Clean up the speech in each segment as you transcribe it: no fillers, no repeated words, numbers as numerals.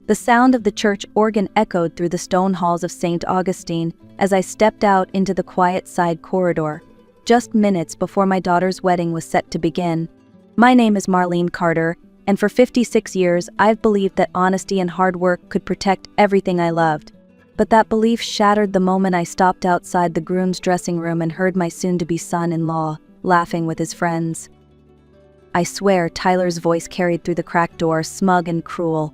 The sound of the church organ echoed through the stone halls of St. Augustine as I stepped out into the quiet side corridor, just minutes before my daughter's wedding was set to begin. My name is Marlene Carter, and for 56 years I've believed that honesty and hard work could protect everything I loved. But that belief shattered the moment I stopped outside the groom's dressing room and heard my soon-to-be son-in-law laughing with his friends. I swear Tyler's voice carried through the cracked door, smug and cruel.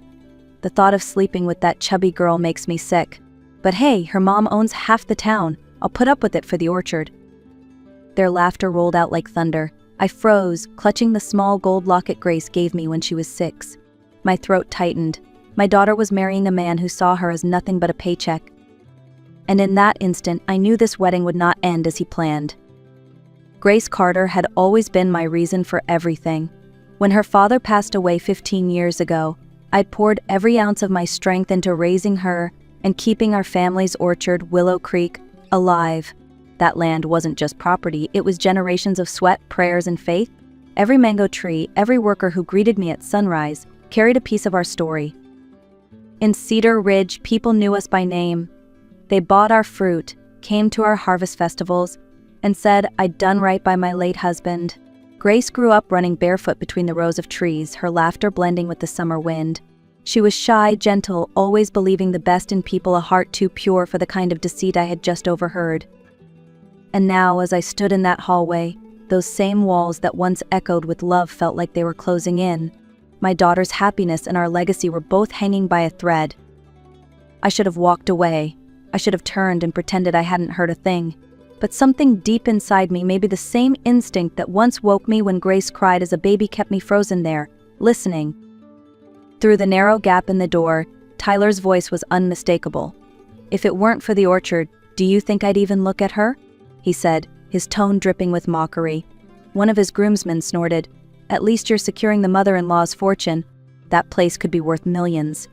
The thought of sleeping with that chubby girl makes me sick. But hey, her mom owns half the town. I'll put up with it for the orchard. Their laughter rolled out like thunder. I froze, clutching the small gold locket Grace gave me when she was 6. My throat tightened. My daughter was marrying a man who saw her as nothing but a paycheck. And in that instant, I knew this wedding would not end as he planned. Grace Carter had always been my reason for everything. When her father passed away 15 years ago, I poured every ounce of my strength into raising her and keeping our family's orchard, Willow Creek, alive. That land wasn't just property, it was generations of sweat, prayers, and faith. Every mango tree, every worker who greeted me at sunrise, carried a piece of our story. In Cedar Ridge, people knew us by name. They bought our fruit, came to our harvest festivals, and said I'd done right by my late husband. Grace grew up running barefoot between the rows of trees, her laughter blending with the summer wind. She was shy, gentle, always believing the best in people, a heart too pure for the kind of deceit I had just overheard. And now, as I stood in that hallway, those same walls that once echoed with love felt like they were closing in. My daughter's happiness and our legacy were both hanging by a thread. I should have walked away. I should have turned and pretended I hadn't heard a thing. But something deep inside me, maybe the same instinct that once woke me when Grace cried as a baby, kept me frozen there, listening. Through the narrow gap in the door, Tyler's voice was unmistakable. "If it weren't for the orchard, do you think I'd even look at her?" he said, his tone dripping with mockery. One of his groomsmen snorted, "At least you're securing the mother-in-law's fortune. That place could be worth millions."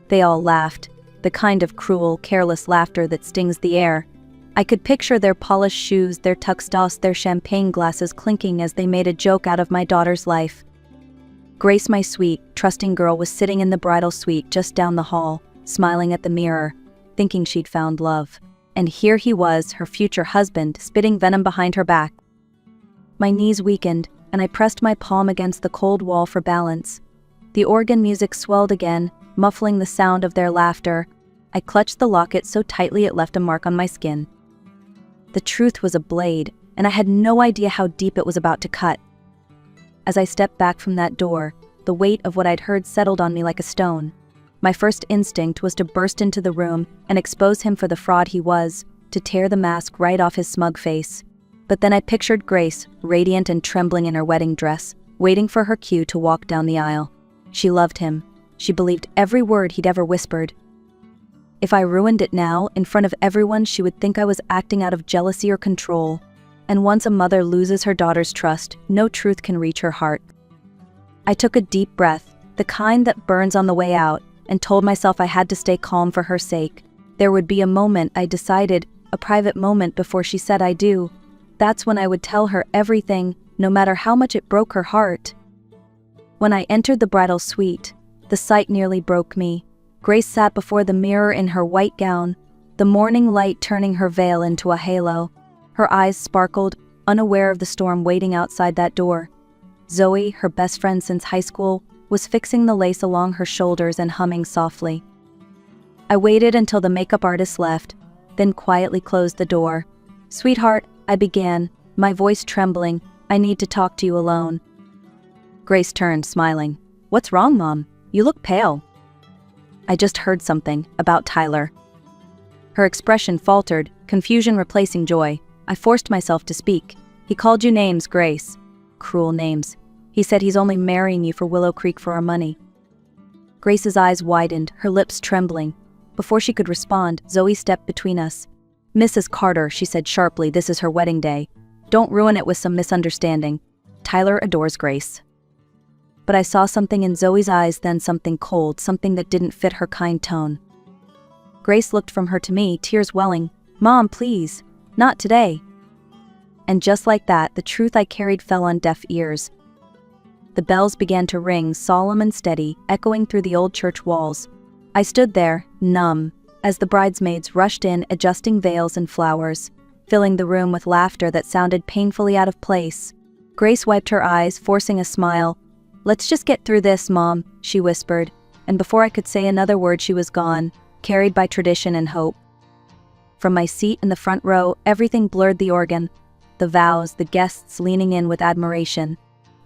They all laughed, the kind of cruel, careless laughter that stings the air. I could picture their polished shoes, their tuxedos, their champagne glasses clinking as they made a joke out of my daughter's life. Grace, my sweet, trusting girl, was sitting in the bridal suite just down the hall, smiling at the mirror, thinking she'd found love. And here he was, her future husband, spitting venom behind her back. My knees weakened, and I pressed my palm against the cold wall for balance. The organ music swelled again, muffling the sound of their laughter. I clutched the locket so tightly it left a mark on my skin. The truth was a blade, and I had no idea how deep it was about to cut. As I stepped back from that door, the weight of what I'd heard settled on me like a stone. My first instinct was to burst into the room and expose him for the fraud he was, to tear the mask right off his smug face. But then I pictured Grace, radiant and trembling in her wedding dress, waiting for her cue to walk down the aisle. She loved him. She believed every word he'd ever whispered. If I ruined it now, in front of everyone, she would think I was acting out of jealousy or control. And once a mother loses her daughter's trust, no truth can reach her heart. I took a deep breath, the kind that burns on the way out, and told myself I had to stay calm for her sake. There would be a moment, I decided, a private moment before she said I do. That's when I would tell her everything, no matter how much it broke her heart. When I entered the bridal suite, the sight nearly broke me. Grace sat before the mirror in her white gown, the morning light turning her veil into a halo. Her eyes sparkled, unaware of the storm waiting outside that door. Zoe, her best friend since high school, was fixing the lace along her shoulders and humming softly. I waited until the makeup artist left, then quietly closed the door. "Sweetheart," I began, my voice trembling, "I need to talk to you alone." Grace turned, smiling. "What's wrong, Mom? You look pale." "I just heard something about Tyler." Her expression faltered, confusion replacing joy. I forced myself to speak. "He called you names, Grace." "Cruel names. He said he's only marrying you for Willow Creek for our money." Grace's eyes widened, her lips trembling. Before she could respond, Zoe stepped between us. "Mrs. Carter," she said sharply, "this is her wedding day. Don't ruin it with some misunderstanding. Tyler adores Grace." But I saw something in Zoe's eyes then, something cold, something that didn't fit her kind tone. Grace looked from her to me, tears welling. "Mom, please. Not today." And just like that, the truth I carried fell on deaf ears. The bells began to ring, solemn and steady, echoing through the old church walls. I stood there, numb, as the bridesmaids rushed in, adjusting veils and flowers, filling the room with laughter that sounded painfully out of place. Grace wiped her eyes, forcing a smile. "Let's just get through this, Mom," she whispered, and before I could say another word she was gone, carried by tradition and hope. From my seat in the front row, everything blurred: the organ, the vows, the guests leaning in with admiration.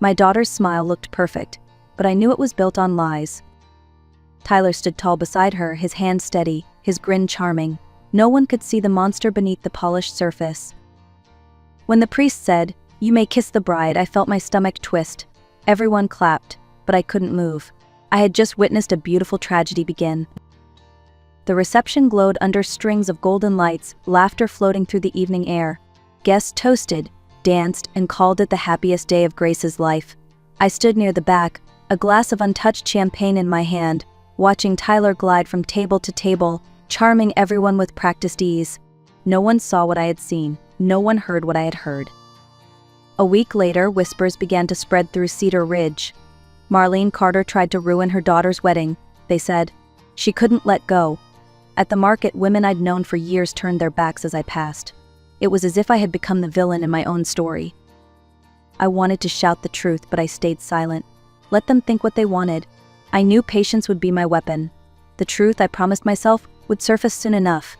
My daughter's smile looked perfect, but I knew it was built on lies. Tyler stood tall beside her, his hand steady, his grin charming. No one could see the monster beneath the polished surface. When the priest said, "You may kiss the bride," I felt my stomach twist. Everyone clapped, but I couldn't move. I had just witnessed a beautiful tragedy begin. The reception glowed under strings of golden lights, laughter floating through the evening air. Guests toasted, danced, and called it the happiest day of Grace's life. I stood near the back, a glass of untouched champagne in my hand, watching Tyler glide from table to table, charming everyone with practiced ease. No one saw what I had seen. No one heard what I had heard. A week later, whispers began to spread through Cedar Ridge. Marlene Carter tried to ruin her daughter's wedding, they said. She couldn't let go. At the market, women I'd known for years turned their backs as I passed. It was as if I had become the villain in my own story. I wanted to shout the truth, but I stayed silent. Let them think what they wanted. I knew patience would be my weapon. The truth, I promised myself, would surface soon enough.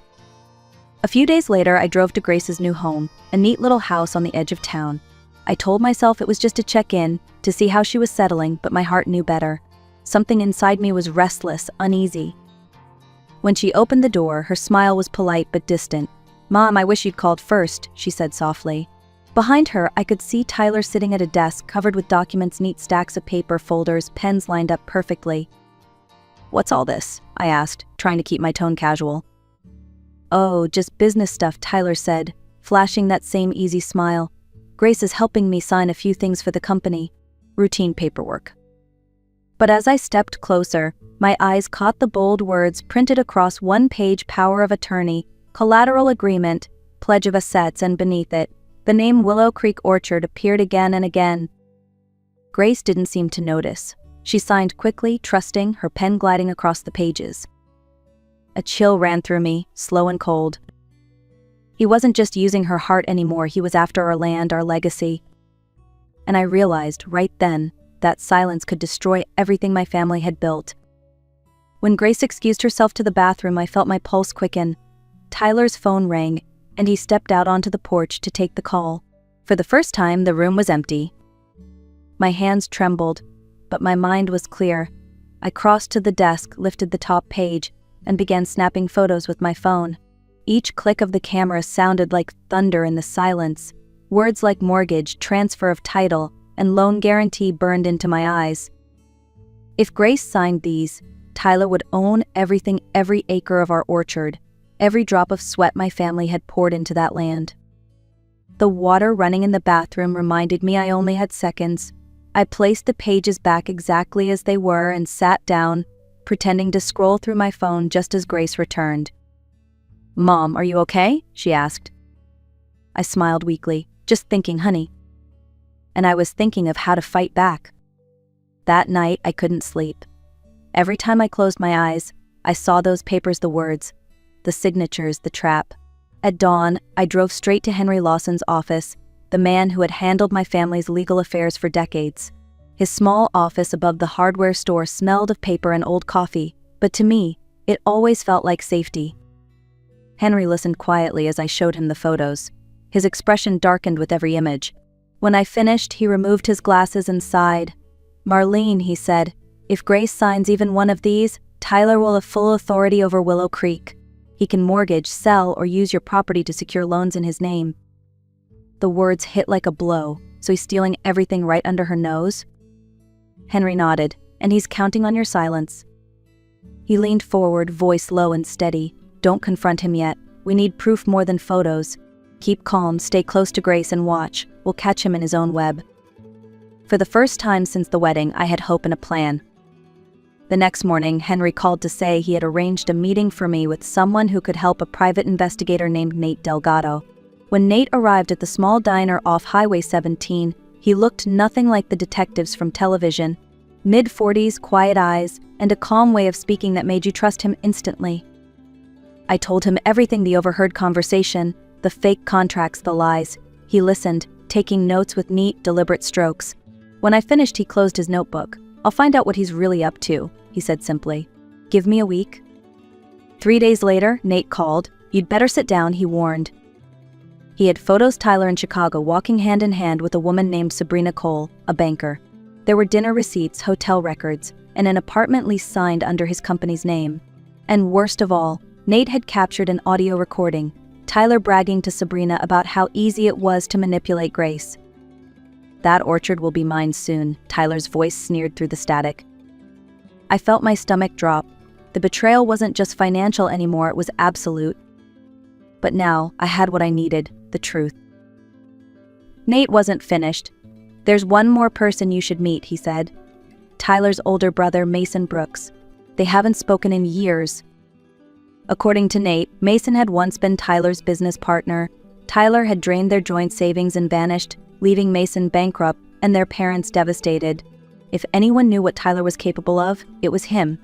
A few days later, I drove to Grace's new home, a neat little house on the edge of town. I told myself it was just to check in, to see how she was settling, but my heart knew better. Something inside me was restless, uneasy. When she opened the door, her smile was polite but distant. "Mom, I wish you'd called first," she said softly. Behind her, I could see Tyler sitting at a desk covered with documents, neat stacks of paper, folders, pens lined up perfectly. "What's all this?" I asked, trying to keep my tone casual. "Oh, just business stuff," Tyler said, flashing that same easy smile. "Grace is helping me sign a few things for the company. Routine paperwork." But as I stepped closer, my eyes caught the bold words printed across one page: power of attorney, collateral agreement, pledge of assets, and beneath it, the name Willow Creek Orchard appeared again and again. Grace didn't seem to notice. She signed quickly, trusting, her pen gliding across the pages. A chill ran through me, slow and cold. He wasn't just using her heart anymore, he was after our land, our legacy. And I realized, right then, that silence could destroy everything my family had built. When Grace excused herself to the bathroom, I felt my pulse quicken. Tyler's phone rang, and he stepped out onto the porch to take the call. For the first time, the room was empty. My hands trembled, but my mind was clear. I crossed to the desk, lifted the top page, and began snapping photos with my phone. Each click of the camera sounded like thunder in the silence. Words like mortgage, transfer of title, and loan guarantee burned into my eyes. If Grace signed these, Tyler would own everything, every acre of our orchard, every drop of sweat my family had poured into that land. The water running in the bathroom reminded me I only had seconds. I placed the pages back exactly as they were and sat down, pretending to scroll through my phone just as Grace returned. "Mom, are you okay?" she asked. I smiled weakly, just thinking, honey. And I was thinking of how to fight back. That night, I couldn't sleep. Every time I closed my eyes, I saw those papers, the words, the signatures, the trap. At dawn, I drove straight to Henry Lawson's office, the man who had handled my family's legal affairs for decades. His small office above the hardware store smelled of paper and old coffee, but to me, it always felt like safety. Henry listened quietly as I showed him the photos. His expression darkened with every image. When I finished, he removed his glasses and sighed. "Marlene," he said, "if Grace signs even one of these, Tyler will have full authority over Willow Creek. He can mortgage, sell, or use your property to secure loans in his name." The words hit like a blow. "So he's stealing everything right under her nose?" Henry nodded. "And he's counting on your silence." He leaned forward, voice low and steady. "Don't confront him yet. We need proof more than photos. Keep calm, stay close to Grace, and watch. We'll catch him in his own web." For the first time since the wedding, I had hope and a plan. The next morning, Henry called to say he had arranged a meeting for me with someone who could help, a private investigator named Nate Delgado. When Nate arrived at the small diner off Highway 17, He looked nothing like the detectives from television. Mid-40s, quiet eyes, and a calm way of speaking that made you trust him instantly. I told him everything: the overheard conversation, the fake contracts, the lies. He listened, taking notes with neat, deliberate strokes. When I finished, he closed his notebook. "I'll find out what he's really up to," he said simply. "Give me a week." 3 days later, Nate called. "You'd better sit down," he warned. He had photos Tyler in Chicago walking hand in hand with a woman named Sabrina Cole, a banker. There were dinner receipts, hotel records, and an apartment lease signed under his company's name. And worst of all, Nate had captured an audio recording, Tyler bragging to Sabrina about how easy it was to manipulate Grace. "That orchard will be mine soon," Tyler's voice sneered through the static. I felt my stomach drop. The betrayal wasn't just financial anymore, it was absolute. But now, I had what I needed, the truth. Nate wasn't finished. "There's one more person you should meet," he said. "Tyler's older brother, Mason Brooks. They haven't spoken in years." According to Nate, Mason had once been Tyler's business partner. Tyler had drained their joint savings and vanished, leaving Mason bankrupt and their parents devastated. If anyone knew what Tyler was capable of, it was him.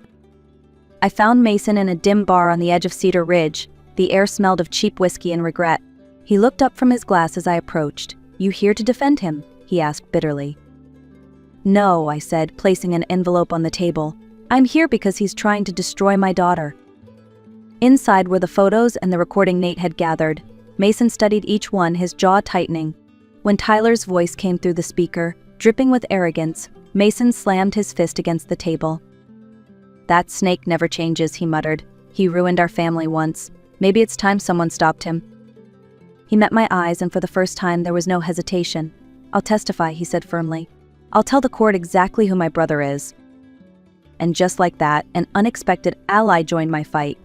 I found Mason in a dim bar on the edge of Cedar Ridge. The air smelled of cheap whiskey and regret. He looked up from his glass as I approached. "You here to defend him?" he asked bitterly. "No," I said, placing an envelope on the table. "I'm here because he's trying to destroy my daughter." Inside were the photos and the recording Nate had gathered. Mason studied each one, his jaw tightening. When Tyler's voice came through the speaker, dripping with arrogance, Mason slammed his fist against the table. "That snake never changes," he muttered. "He ruined our family once. Maybe it's time someone stopped him." He met my eyes, and for the first time there was no hesitation. "I'll testify," he said firmly. "I'll tell the court exactly who my brother is." And just like that, an unexpected ally joined my fight.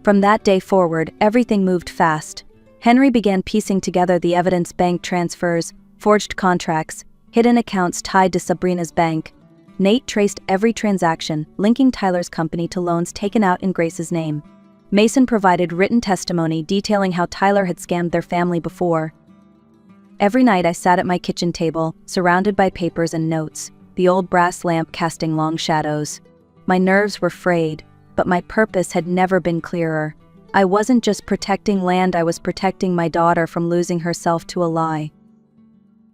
From that day forward, everything moved fast. Henry began piecing together the evidence: bank transfers, forged contracts, hidden accounts tied to Sabrina's bank. Nate traced every transaction, linking Tyler's company to loans taken out in Grace's name. Mason provided written testimony detailing how Tyler had scammed their family before. Every night I sat at my kitchen table, surrounded by papers and notes, the old brass lamp casting long shadows. My nerves were frayed, but my purpose had never been clearer. I wasn't just protecting land, I was protecting my daughter from losing herself to a lie.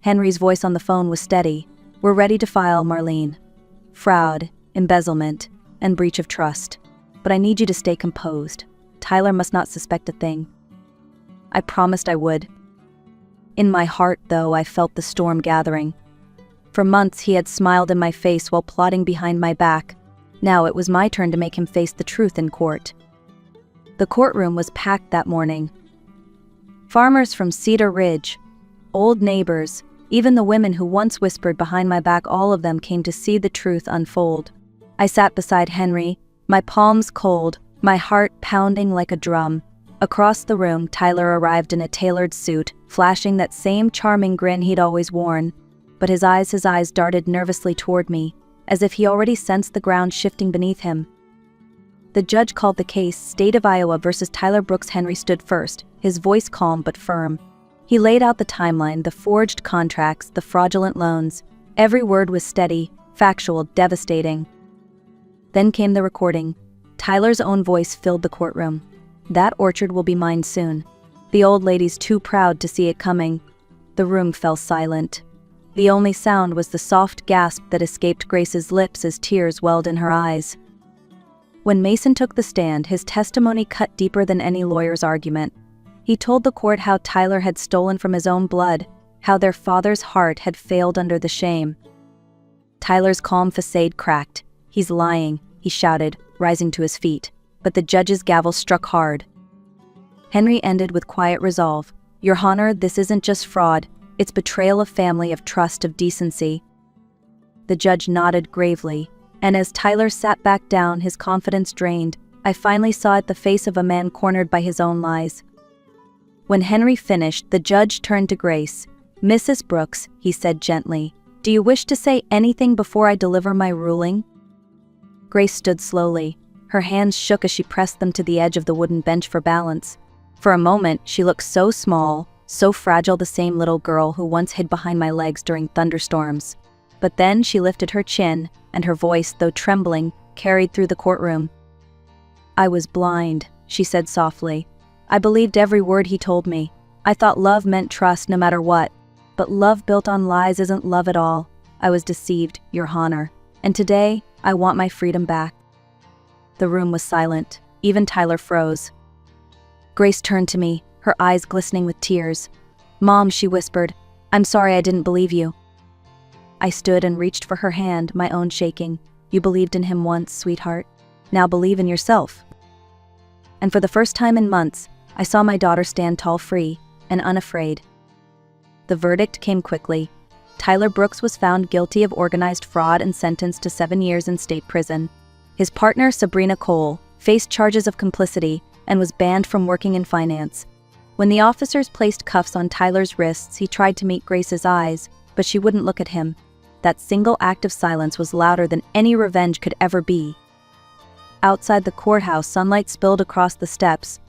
Henry's voice on the phone was steady. "We're ready to file, Marlene. Fraud, embezzlement, and breach of trust. But I need you to stay composed. Tyler must not suspect a thing." I promised I would. In my heart, though, I felt the storm gathering. For months he had smiled in my face while plotting behind my back. Now it was my turn to make him face the truth in court. The courtroom was packed that morning. Farmers from Cedar Ridge, old neighbors, even the women who once whispered behind my back, all of them came to see the truth unfold. I sat beside Henry, my palms cold, my heart pounding like a drum. Across the room, Tyler arrived in a tailored suit, flashing that same charming grin he'd always worn. But his eyes darted nervously toward me, as if he already sensed the ground shifting beneath him. The judge called the case State of Iowa versus Tyler Brooks. Henry stood first, his voice calm but firm. He laid out the timeline, the forged contracts, the fraudulent loans. Every word was steady, factual, devastating. Then came the recording. Tyler's own voice filled the courtroom. "That orchard will be mine soon." The old lady's too proud to see it coming. The room fell silent. The only sound was the soft gasp that escaped Grace's lips as tears welled in her eyes. When Mason took the stand, his testimony cut deeper than any lawyer's argument. He told the court how Tyler had stolen from his own blood, how their father's heart had failed under the shame. Tyler's calm facade cracked. "He's lying," he shouted, rising to his feet. But the judge's gavel struck hard. Henry ended with quiet resolve. "Your Honor, this isn't just fraud. It's betrayal of family, of trust, of decency." The judge nodded gravely, and as Tyler sat back down, his confidence drained, I finally saw it, the face of a man cornered by his own lies. When Henry finished, the judge turned to Grace. "Mrs. Brooks," he said gently, "do you wish to say anything before I deliver my ruling?" Grace stood slowly. Her hands shook as she pressed them to the edge of the wooden bench for balance. For a moment, she looked so small, so fragile, the same little girl who once hid behind my legs during thunderstorms. But then she lifted her chin, and her voice, though trembling, carried through the courtroom. "I was blind," she said softly. "I believed every word he told me. I thought love meant trust no matter what. But love built on lies isn't love at all. I was deceived, Your Honor. And today, I want my freedom back." The room was silent. Even Tyler froze. Grace turned to me, her eyes glistening with tears. "Mom," she whispered, "I'm sorry I didn't believe you." I stood and reached for her hand, my own shaking. "You believed in him once, sweetheart. Now believe in yourself." And for the first time in months, I saw my daughter stand tall, free, and unafraid. The verdict came quickly. Tyler Brooks was found guilty of organized fraud and sentenced to 7 years in state prison. His partner, Sabrina Cole, faced charges of complicity and was banned from working in finance. When the officers placed cuffs on Tyler's wrists, he tried to meet Grace's eyes, but she wouldn't look at him. That single act of silence was louder than any revenge could ever be. Outside the courthouse, sunlight spilled across the steps.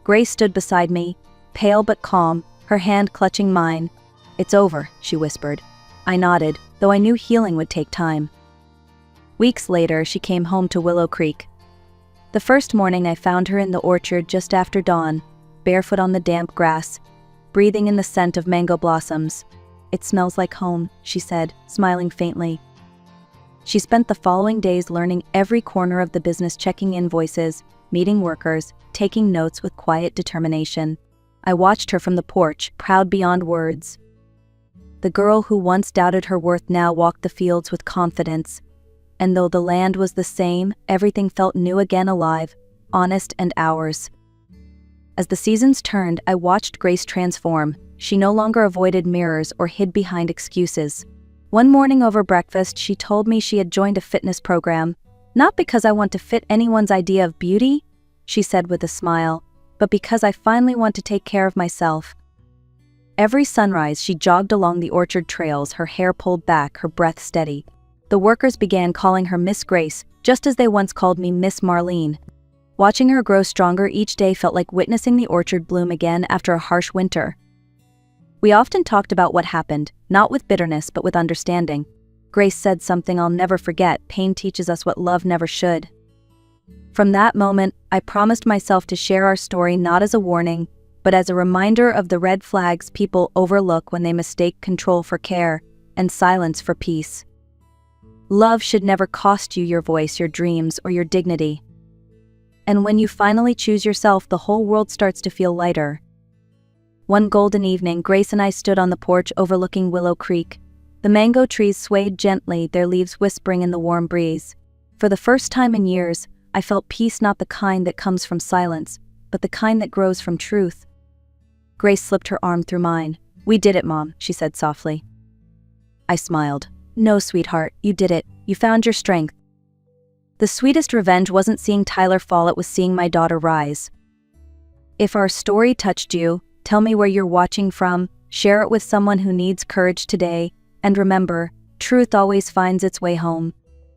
Grace stood beside me, pale but calm, her hand clutching mine. "It's over," she whispered. I nodded, though I knew healing would take time. Weeks later, she came home to Willow Creek. The first morning, I found her in the orchard just after dawn, barefoot on the damp grass, breathing in the scent of mango blossoms. "It smells like home," she said, smiling faintly. She spent the following days learning every corner of the business, checking invoices, meeting workers, taking notes with quiet determination. I watched her from the porch, proud beyond words. The girl who once doubted her worth now walked the fields with confidence. And though the land was the same, everything felt new again, alive, honest, and ours. As the seasons turned, I watched Grace transform. She no longer avoided mirrors or hid behind excuses. One morning over breakfast, she told me she had joined a fitness program. "Not because I want to fit anyone's idea of beauty," she said with a smile, "but because I finally want to take care of myself." Every sunrise, she jogged along the orchard trails, her hair pulled back, her breath steady. The workers began calling her Miss Grace, just as they once called me Miss Marlene. Watching her grow stronger each day felt like witnessing the orchard bloom again after a harsh winter. We often talked about what happened, not with bitterness but with understanding. Grace said something I'll never forget: "Pain teaches us what love never should." From that moment, I promised myself to share our story not as a warning, but as a reminder of the red flags people overlook when they mistake control for care and silence for peace. Love should never cost you your voice, your dreams, or your dignity. And when you finally choose yourself, the whole world starts to feel lighter. One golden evening, Grace and I stood on the porch overlooking Willow Creek. The mango trees swayed gently, their leaves whispering in the warm breeze. For the first time in years, I felt peace, not the kind that comes from silence, but the kind that grows from truth. Grace slipped her arm through mine. "We did it, Mom," she said softly. I smiled. "No, sweetheart, you did it. You found your strength." The sweetest revenge wasn't seeing Tyler fall, it was seeing my daughter rise. If our story touched you, tell me where you're watching from, share it with someone who needs courage today, and remember, truth always finds its way home.